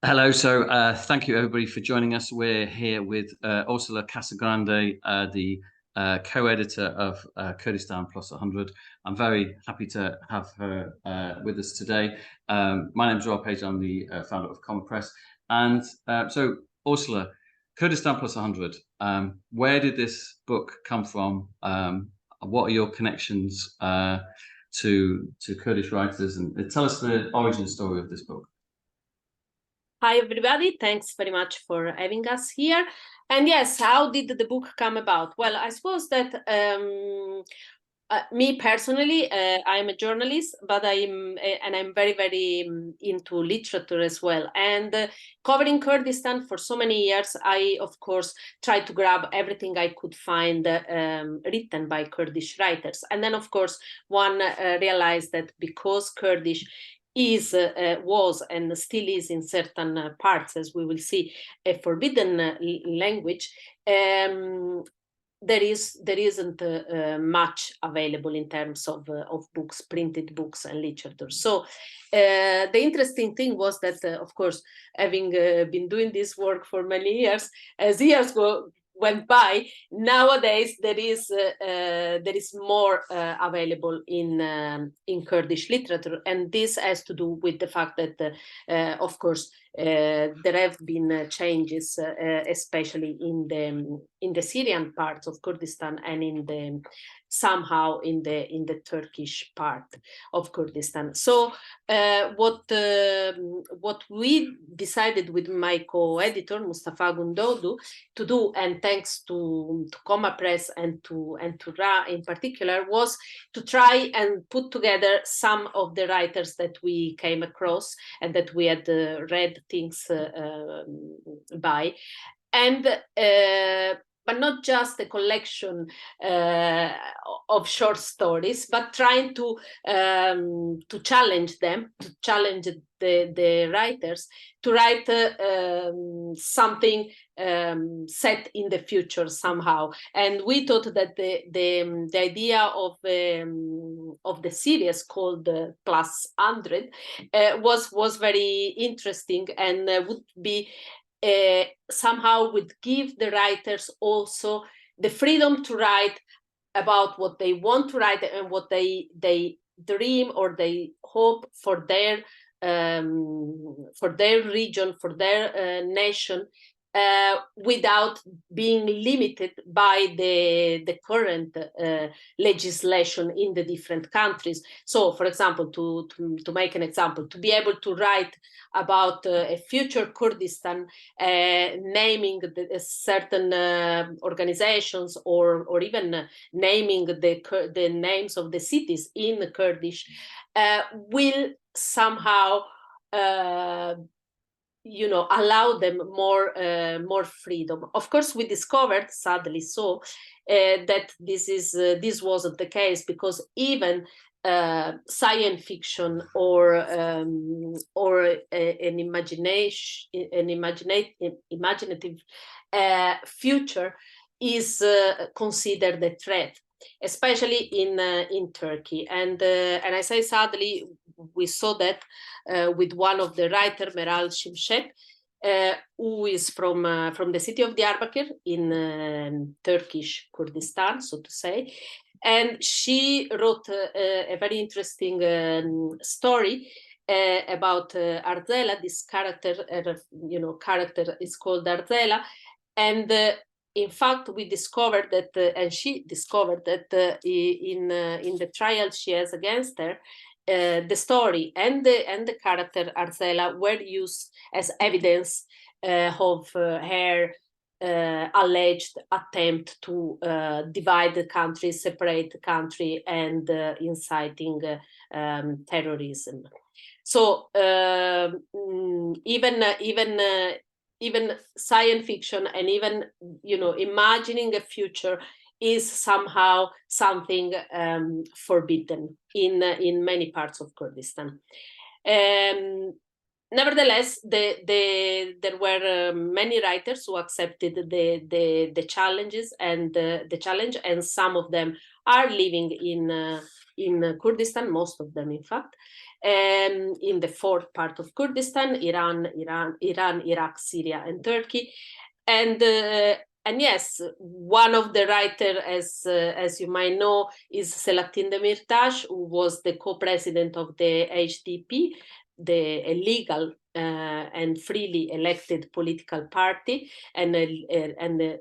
Hello. Thank you everybody for joining us. We're here with Orsola Casagrande, the co-editor of Kurdistan Plus 100. I'm very happy to have her with us today. My name is Rob Page. I'm the founder of Common Press. And so, Orsola, Kurdistan Plus 100. Where did this book come from? What are your connections to Kurdish writers? And tell us the origin story of this book. Hi, everybody. Thanks very much for having us here. And yes, how did the book come about? Well, I suppose that me personally, I'm a journalist, but I'm very, very into literature as well. And covering Kurdistan for so many years, I, of course, tried to grab everything I could find written by Kurdish writers. And then, of course, one realized that because Kurdish was and still is in certain parts, as we will see, a forbidden language. There isn't much available in terms of books, printed books and literature. So the interesting thing was that, of course, having been doing this work for many years, as years went by, nowadays there is more available in Kurdish literature, and this has to do with the fact that, of course, there have been changes, especially in the Syrian parts of Kurdistan and somehow in the Turkish part of Kurdistan. So what we decided with my co-editor Mustafa Gundodu to do, and thanks to Coma Press and to Ra in particular, was to try and put together some of the writers that we came across and that we had read things by, and but not just a collection of short stories, but trying to challenge them, to challenge the writers to write something set in the future somehow. And we thought that the idea of the series called Plus 100 was very interesting, and would be somehow would give the writers also the freedom to write about what they want to write and what they dream or they hope for their region, for their nation, without being limited by the current legislation in the different countries. So, for example, to make an example, to be able to write about a future Kurdistan, naming certain organizations or even naming the names of the cities in Kurdish, will somehow allow them more freedom. Of course, we discovered, sadly so, that this wasn't the case, because even science fiction or an imaginative future is considered a threat, especially in Turkey. And I say sadly, we saw that with one of the writers, Meral Şimşek, who is from the city of Diyarbakir in Turkish Kurdistan, so to say. And she wrote a very interesting story about Arzela. This character is called Arzela, and in fact, we discovered that, and she discovered that in the trial she has against her, the story and the character Arzela were used as evidence of her alleged attempt to divide the country, separate the country, and inciting terrorism. So even science fiction and even imagining a future is somehow something forbidden in many parts of Kurdistan. Nevertheless, there were many writers who accepted the challenges and the challenge, and some of them are living in Kurdistan, most of them, in fact, in the fourth part of Kurdistan, Iran, Iraq, Syria, and Turkey. And yes, one of the writers, as you might know, is Selahattin Demirtas, who was the co-president of the HDP, the legal and freely elected political party, and a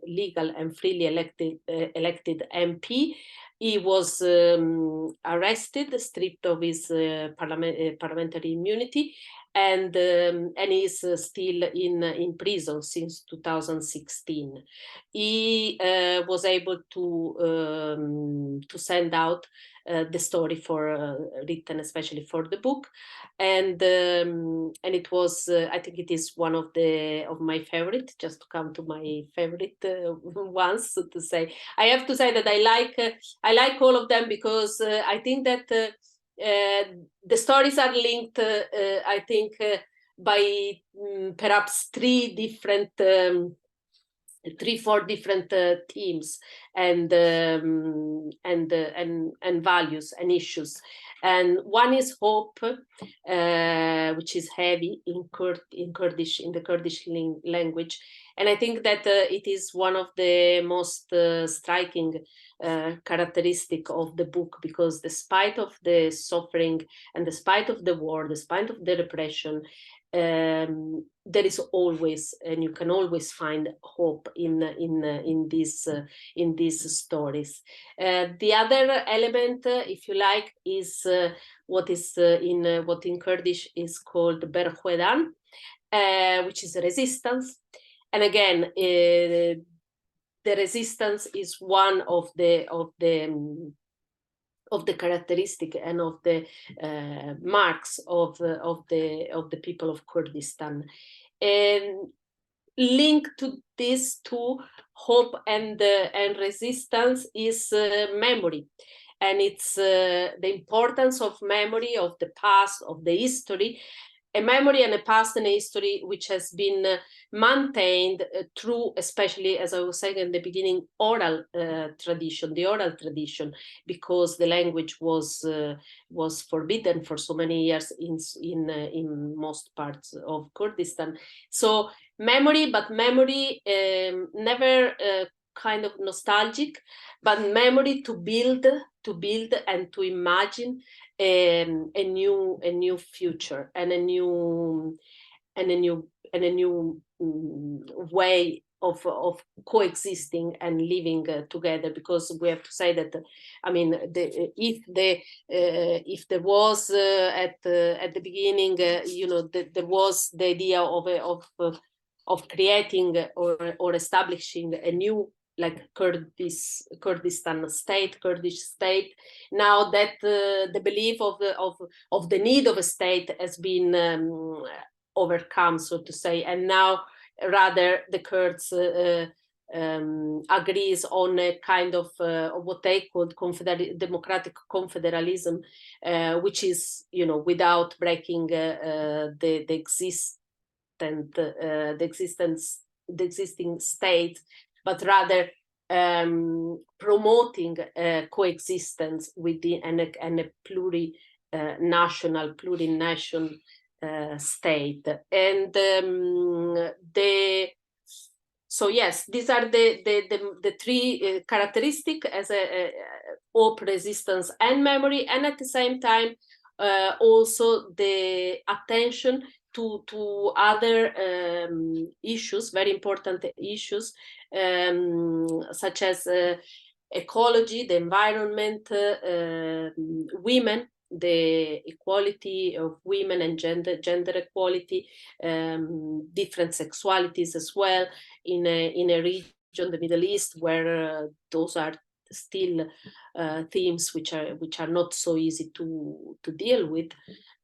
legal and freely elected MP. He was arrested, stripped of his parliamentary immunity, and is still in prison since 2016. He was able to send out the story written especially for the book, and it was I think it is one of my favorite. Just to come to my favorite ones, so to say, I have to say that I like all of them, because I think that the stories are linked, I think, by perhaps four different themes and values and issues. And one is hope, which is heavy in Kurdish, in the Kurdish language. And I think that it is one of the most striking characteristic of the book, because despite of the suffering and despite of the war, despite of the repression, there is always, and you can always find hope in these stories. The other element, if you like, is what in Kurdish is called berhuedan, which is resistance. And again, the resistance is one of the characteristic and of the marks of the people of Kurdistan. And linked to these two, hope and resistance, is memory. And it's the importance of memory, of the past, of the history, a memory and a past and a history which has been maintained through, especially, as I was saying in the beginning, oral tradition, because the language was forbidden for so many years in most parts of Kurdistan. So memory, but memory never kind of nostalgic, but memory to build and to imagine a new future and a new way of coexisting and living together. Because we have to say that, I mean, if there was at the beginning, there was the idea of creating or establishing a new, like, Kurdistan state, Kurdish state. Now that the belief of the need of a state has been overcome, so to say, and now rather the Kurds agrees on a kind of what they called democratic confederalism, which is, without breaking the existing state, but rather promoting coexistence within and a plurinational state. And so yes, these are the three characteristics, as a hope, resistance, and memory, and at the same time also the attention to other issues, very important issues, such as ecology, the environment, women, the equality of women and gender equality, different sexualities as well, in a region, the Middle East, where those are still themes which are not so easy to deal with.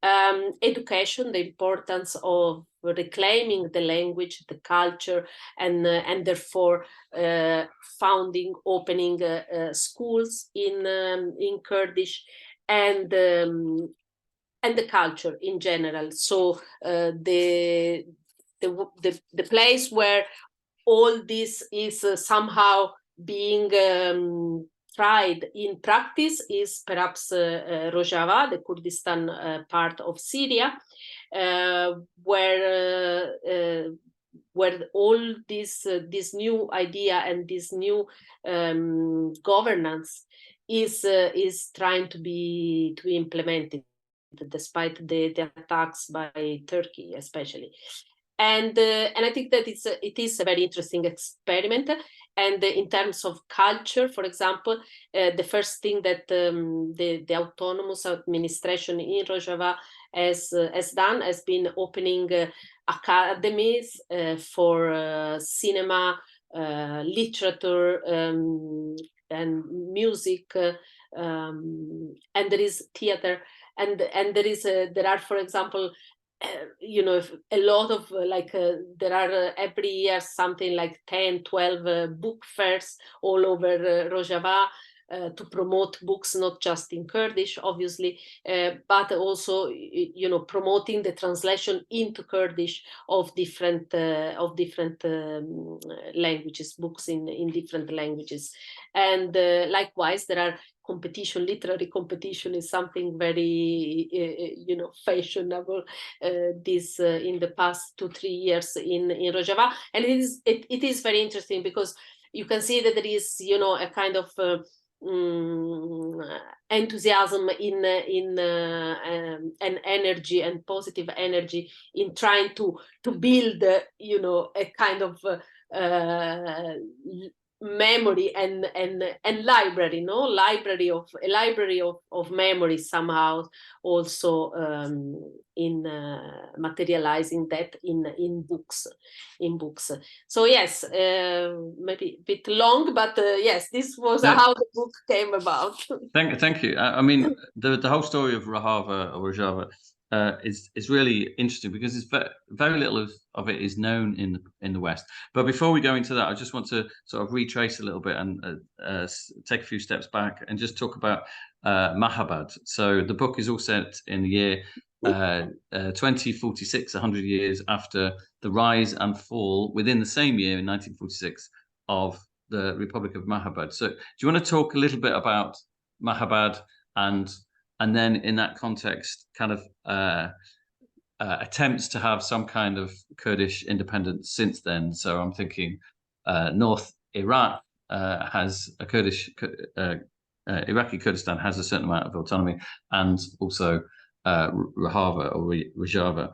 Education, the importance of reclaiming the language, the culture, and therefore opening schools in Kurdish, and the culture in general. So the place where all this is somehow being tried in practice is perhaps Rojava, the Kurdistan part of Syria, where all this new idea and this new governance is trying to be implemented, despite the attacks by Turkey, especially. And I think that it is a very interesting experiment. And in terms of culture, for example, the first thing that the autonomous administration in Rojava has done has been opening academies for cinema, literature, and music, and there is theater, and there are, for example, a lot of there are every year something like 10, 12 book fairs all over Rojava to promote books, not just in Kurdish, obviously, but also, promoting the translation into Kurdish of different languages, books in different languages. And likewise, there are literary competition is something very, fashionable this in the past 2-3 years in Rojava. And it is very interesting because you can see that there is, a kind of enthusiasm and energy and positive energy in trying to build, a kind of memory and library, library of memory somehow, also in materializing that in books. So yes, maybe a bit long, but yes, this was how the book came about. Thank you. I mean, the whole story of Rojava is really interesting because it's very little of it is known in the West. But before we go into that, I just want to sort of retrace a little bit and take a few steps back and just talk about Mahabad. So the book is all set in the year 2046, 100 years after the rise and fall within the same year in 1946 of the Republic of Mahabad. So do you want to talk a little bit about Mahabad and then in that context kind of attempts to have some kind of Kurdish independence since then? So I'm thinking North Iraq has a Kurdish Iraqi Kurdistan has a certain amount of autonomy, and also Rojava or Rojava.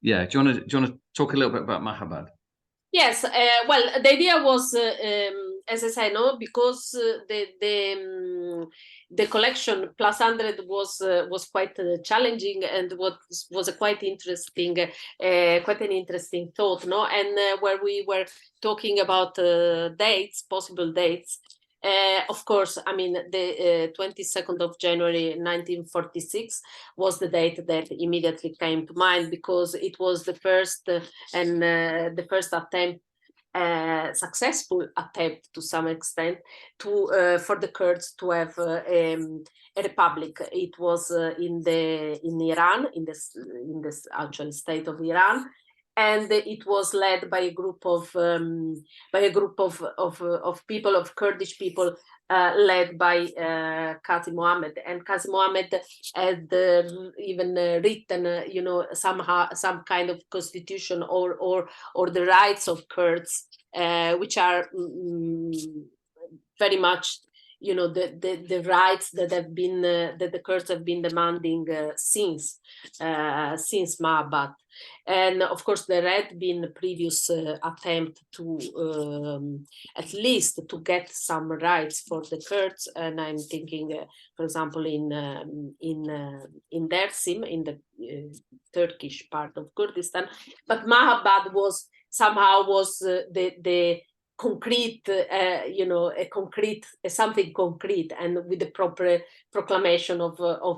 Yeah, do you want to talk a little bit about Mahabad? Yes, well, the idea was, as I say, because the collection plus 100 was quite challenging, and was a quite an interesting thought, no? And where we were talking about possible dates. Of course, I mean, the 22nd of January 1946 was the date that immediately came to mind, because it was the first attempt, successful attempt to some extent, for the Kurds to have a republic. It was in Iran, in this actual state of Iran. And it was led by a group of people, of Kurdish people, led by Qazi Mohammed. And Qazi Mohammed had even written, somehow some kind of constitution or the rights of Kurds, which are very much, the rights that have been that the Kurds have been demanding since Mahabad. And of course, there had been a previous attempt to at least to get some rights for the Kurds, and I'm thinking, for example, in Dersim, in the Turkish part of Kurdistan. But Mahabad was somehow the concrete, something concrete, and with the proper proclamation of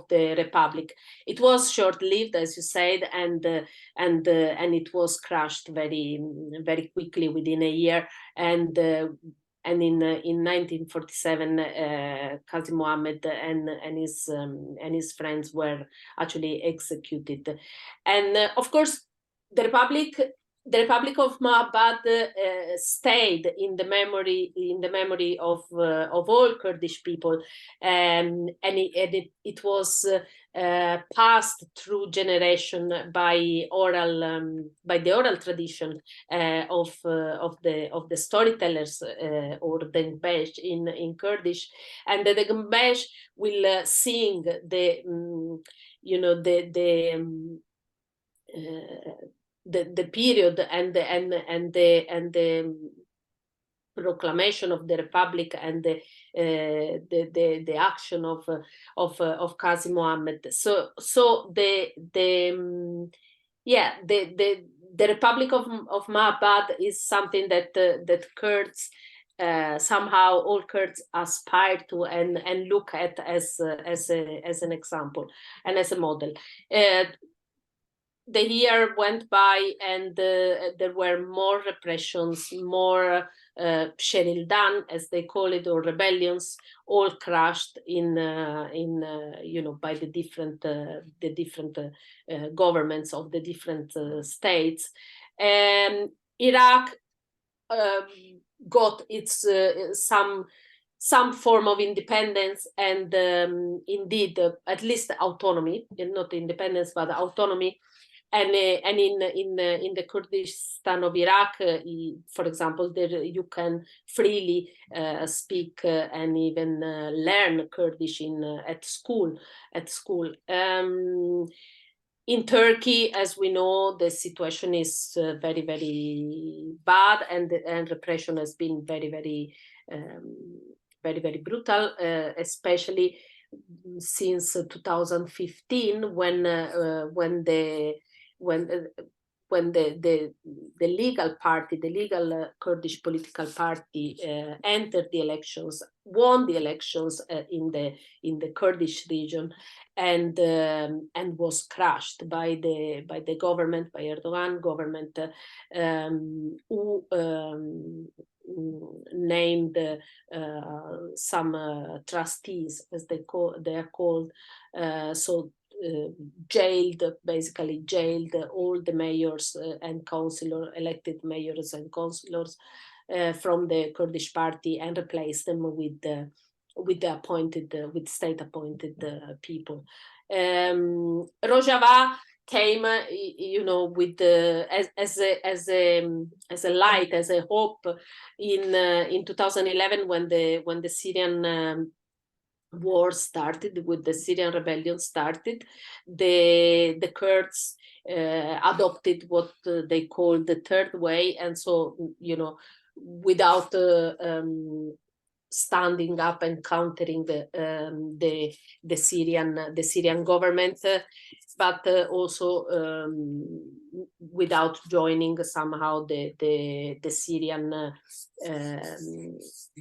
the republic. It was short-lived, as you said, and it was crushed very, very quickly within a year. And in 1947, Qazi Mohammed and his friends were actually executed. And of course, the republic the Republic of Mahabad stayed in the memory of all Kurdish people, and it was passed through generation by the oral tradition of the storytellers or the Gumbesh in Kurdish, and the Gumbesh will sing the period and the proclamation of the Republic and the action of Qazi Mohammed. So the Republic of Mahabad is something that Kurds somehow all Kurds aspire to and look at as an example and as a model. The year went by, and there were more repressions, more Sherildan, as they call it, or rebellions, all crushed by the different governments of the different states. And Iraq got its some form of independence and indeed at least autonomy, not independence but autonomy. And in the Kurdistan of Iraq, for example, there you can freely speak and even learn Kurdish at school. In Turkey, as we know, the situation is very, very bad, and repression has been very, very, very brutal, especially since 2015, when the legal party, the legal Kurdish political party entered the elections, won the elections in the Kurdish region, and was crushed by the government, by Erdogan government, who named some trustees, as they are called, basically jailed all the mayors and elected mayors and councillors from the Kurdish party, and replaced them with state appointed people. Rojava came, with as a light, as a hope in 2011 when the Syrian war started, with the Syrian rebellion started. The Kurds adopted what they call the third way, and so without standing up and countering the Syrian government, but also without joining somehow the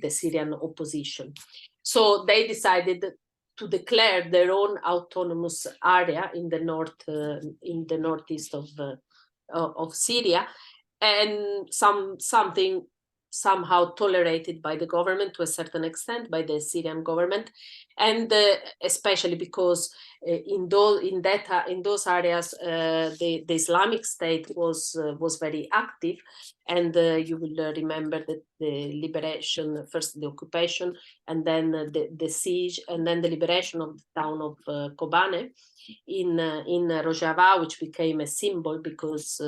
Syrian opposition. So they decided to declare their own autonomous area in the northeast of Syria, and something somehow tolerated by the government to a certain extent, by the Syrian government, and especially because in those areas the Islamic State was very active, and you will remember that the liberation, first the occupation, and then the siege, and then the liberation of the town of Kobane in Rojava, which became a symbol because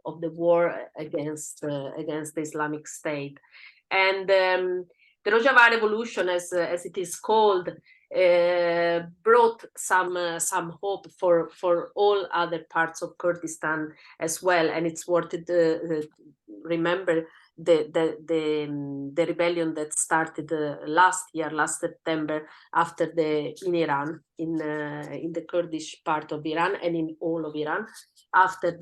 of the war against the Islamic State. And the Rojava Revolution, as it is called, brought some hope for all other parts of Kurdistan as well. And it's worth to remember the rebellion that started last September, in Iran, in the Kurdish part of Iran and in all of Iran, after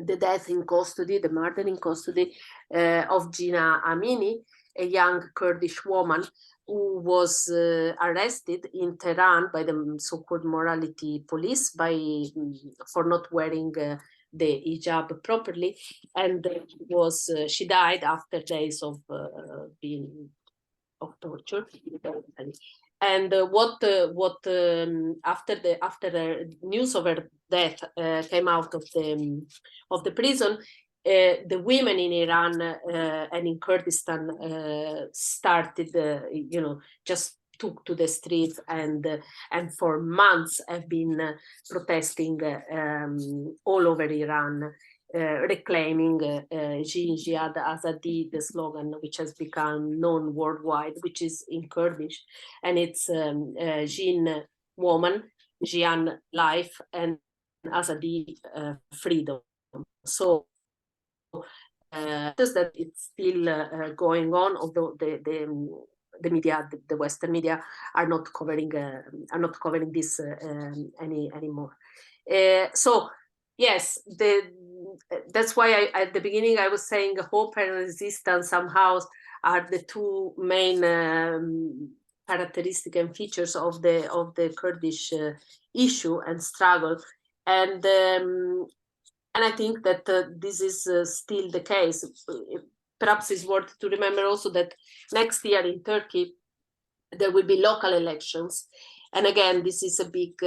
the death in custody, the murder in custody of Gina Amini, a young Kurdish woman who was arrested in Tehran by the so-called morality police for not wearing the hijab properly, and she died after days of torture. And after the news of her death came out of the prison, the women in Iran and in Kurdistan started, just took to the streets, and for months have been protesting all over Iran, reclaiming Jihad Azadi, the slogan which has become known worldwide, which is in Kurdish, and it's Jin woman, Jian life, and Azadi freedom. So just that it's still going on, although the media, the Western media, are not covering this anymore. So yes, that's why at the beginning I was saying hope and resistance somehow are the two main characteristic and features of the Kurdish issue and struggle, and I think that this is still the case. Perhaps it's worth to remember also that next year in Turkey there will be local elections, and again this is a big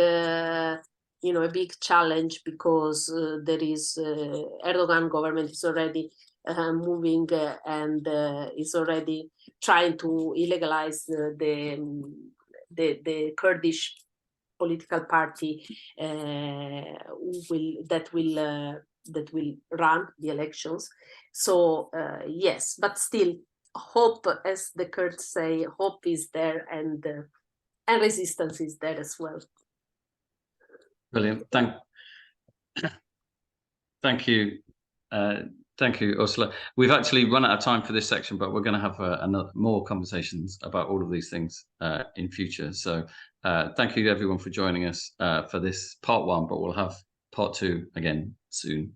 challenge, because there is Erdogan government is already moving and is already trying to illegalize the Kurdish political party that will run the elections. So yes, but still, hope, as the Kurds say, hope is there, and resistance is there as well. Brilliant. Thank you. Thank you, Orsola. We've actually run out of time for this section, but we're going to have more conversations about all of these things in future. So thank you everyone for joining us for this part one, but we'll have part two again soon.